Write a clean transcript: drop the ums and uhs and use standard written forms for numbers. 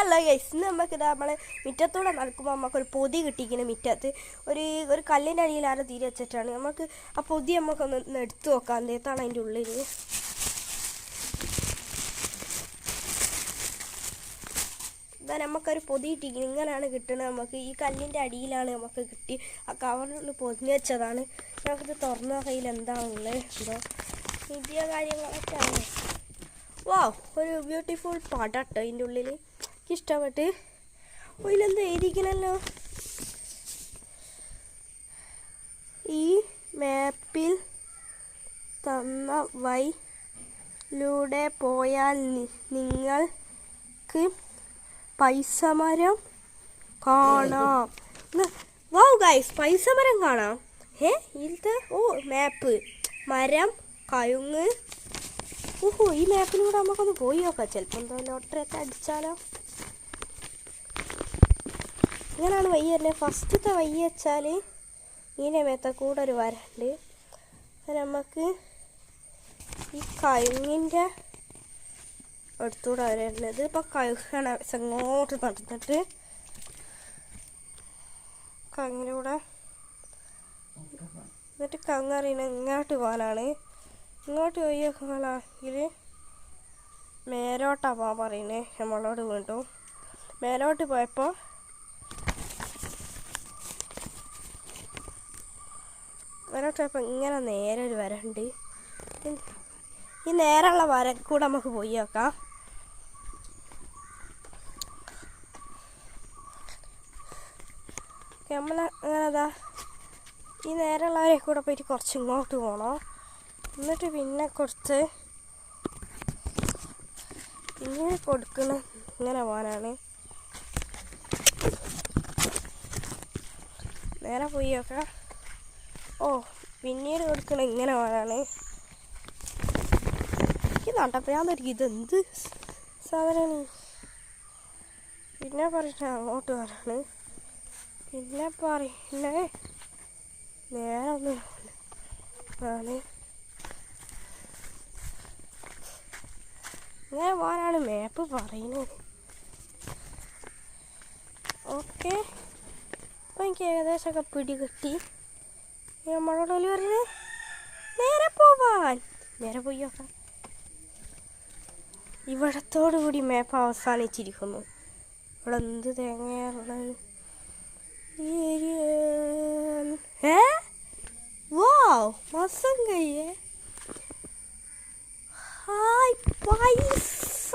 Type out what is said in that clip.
Hello guys, ഇന്ന് നമുക്കിതാ നമ്മളെ മുറ്റത്തൂടെ നടക്കുമ്പോൾ നമുക്കൊരു പൊതി കിട്ടിയിരിക്കുന്നു. മുറ്റത്ത് ഒരു കല്ലിൻ്റെ അടിയിൽ ആരും തീരെ വെച്ചിട്ടാണ്. നമുക്ക് ആ പൊതി നമുക്കൊന്ന് എടുത്തു നോക്കാം. എന്തേത്താണ് അതിൻ്റെ ഉള്ളിൽ. ഇതാ നമുക്കൊരു പൊതി കിട്ടിയിരിക്കുന്നത്. ഇങ്ങനെയാണ് കിട്ടുന്നത്. നമുക്ക് ഈ കല്ലിൻ്റെ അടിയിലാണ് നമുക്ക് കിട്ടി. ആ കവറിൽ പൊതിഞ്ഞ് വെച്ചതാണ്. നമുക്കിത് തുറന്ന കയ്യിൽ എന്താണുള്ളത്, എന്തോ പുതിയ കാര്യങ്ങളൊക്കെയാണ്. വാ, ഒരു ബ്യൂട്ടിഫുൾ പടട്ടോ ഇതിൻ്റെ ഉള്ളിൽ. എനിക്കിഷ്ടപ്പെട്ട്. ഇതിലെന്ത് എഴുതിക്കണല്ലോ, ഈ മാപ്പിൽ തന്ന വഴിയിലൂടെ പോയാൽ നിങ്ങൾക്ക് പൈസമരം കാണാം. വാ ഗൈസ്, പൈസമരം കാണാം. ഇതിലത്തെ മാപ്പ്, മരം, കഴുങ്ങ്. ഓഹോ, ഈ മാപ്പിലൂടെ നമുക്കൊന്ന് പോയി നോക്കാം. ചിലപ്പോൾ എന്തോ ലോട്ടറിയൊക്കെ അടിച്ചാലോ. ഇങ്ങനെയാണ് വയ്യ വരുന്നത്. ഫസ്റ്റത്തെ വയ്യ വെച്ചാൽ ഇതിൻ്റെ മേത്ത കൂടെ ഒരു വരണ്ട്. നമുക്ക് ഈ കഴുങ്ങിൻ്റെ അടുത്തൂടെ വരുന്നത്. ഇപ്പോൾ കഴുകണ ഇങ്ങോട്ട് നടന്നിട്ട് കങ്ങിലൂടെ എന്നിട്ട് കങ്ങറിയണ ഇങ്ങോട്ട് പോകാനാണ്. ഇങ്ങോട്ട് പോയി നോക്കുകയാണെങ്കിൽ മേലോട്ടാ പോകാൻ പറയുന്നത് നമ്മളോട്. വീണ്ടും മേലോട്ട് പോയപ്പോൾ ഇങ്ങനെ നേരെ ഒരു വരണ്ട്. ഈ നേരെയുള്ള വര കൂടെ നമുക്ക് പോയി നോക്കാം. നമ്മൾ അങ്ങനെതാ ഈ നേരെയുള്ളവരെ കൂടെ പോയിട്ട് കുറച്ച് ഇങ്ങോട്ട് പോകണം. എന്നിട്ട് പിന്നെ കുറച്ച് ഇങ്ങനെ കൊടുക്കണം. ഇങ്ങനെ പോകാനാണ്. നേരെ പോയി നോക്കാം. പിന്നീട് കൊടുക്കണം. ഇങ്ങനെ പോകാനാണ്. എനിക്ക് നട്ടപ്പോൾ ഞാൻ തരും ഇതെന്ത് സാധനമാണ്. പിന്നെ പറഞ്ഞിട്ട് അങ്ങോട്ട് വരാണ്. പിന്നെ പറയുന്നത് നേരെ ഒന്ന് ആണ്. ഇങ്ങനെ പോകാനാണ് മാപ്പ് പറയുന്നത്. ഓക്കെ, അപ്പം എനിക്ക് ഏകദേശമൊക്കെ പിടികിട്ടി. നമ്മളോട് പറയുന്നത് നേരെ പോവാൻ. നേരെ പോയി നോക്കാം. ഇവിടത്തോടു കൂടി മാപ്പ് അവസാനിച്ചിരിക്കുന്നു. ഇവിടെ എന്ത് തേങ്ങയുള്ളത്. വാവ്, മസം കയ്യേ. ഹായ് പൈസ.